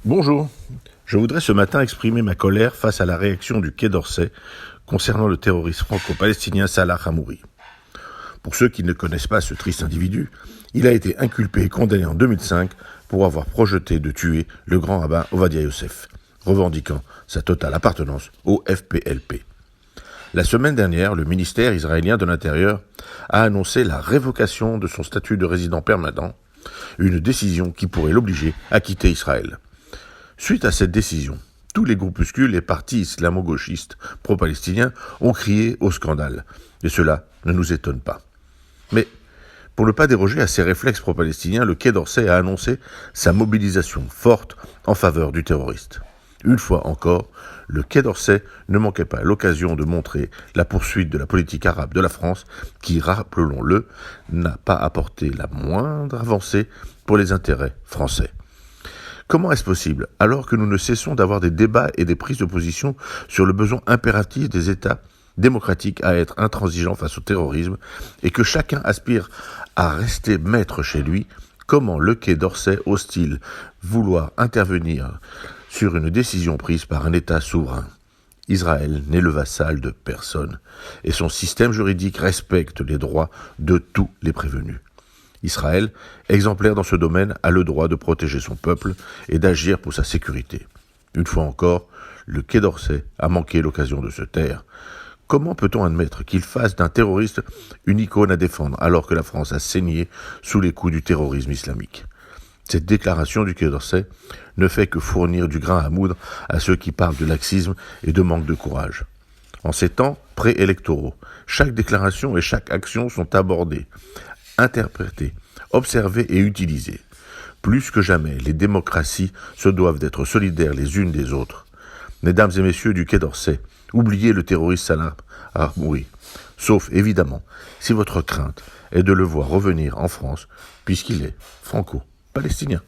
Bonjour, je voudrais ce matin exprimer ma colère face à la réaction du Quai d'Orsay concernant le terroriste franco-palestinien Salah Hamouri. Pour ceux qui ne connaissent pas ce triste individu, il a été inculpé et condamné en 2005 pour avoir projeté de tuer le grand rabbin Ovadia Yosef, revendiquant sa totale appartenance au FPLP. La semaine dernière, le ministère israélien de l'Intérieur a annoncé la révocation de son statut de résident permanent, une décision qui pourrait l'obliger à quitter Israël. Suite à cette décision, tous les groupuscules et partis islamo-gauchistes pro-palestiniens ont crié au scandale. Et cela ne nous étonne pas. Mais, pour ne pas déroger à ces réflexes pro-palestiniens, le Quai d'Orsay a annoncé sa mobilisation forte en faveur du terroriste. Une fois encore, le Quai d'Orsay ne manquait pas l'occasion de montrer la poursuite de la politique arabe de la France qui, rappelons-le, n'a pas apporté la moindre avancée pour les intérêts français. Comment est-ce possible, alors que nous ne cessons d'avoir des débats et des prises de position sur le besoin impératif des États démocratiques à être intransigeants face au terrorisme et que chacun aspire à rester maître chez lui, comment le Quai d'Orsay ose-t-il vouloir intervenir sur une décision prise par un État souverain ? Israël n'est le vassal de personne et son système juridique respecte les droits de tous les prévenus. Israël, exemplaire dans ce domaine, a le droit de protéger son peuple et d'agir pour sa sécurité. Une fois encore, le Quai d'Orsay a manqué l'occasion de se taire. Comment peut-on admettre qu'il fasse d'un terroriste une icône à défendre alors que la France a saigné sous les coups du terrorisme islamique ? Cette déclaration du Quai d'Orsay ne fait que fournir du grain à moudre à ceux qui parlent de laxisme et de manque de courage. En ces temps préélectoraux, chaque déclaration et chaque action sont abordées, interprétées, observées et utilisées. Plus que jamais, les démocraties se doivent d'être solidaires les unes des autres. Mesdames et messieurs du Quai d'Orsay, oubliez le terroriste Salah Hamouri, sauf évidemment si votre crainte est de le voir revenir en France, puisqu'il est franco-palestinien.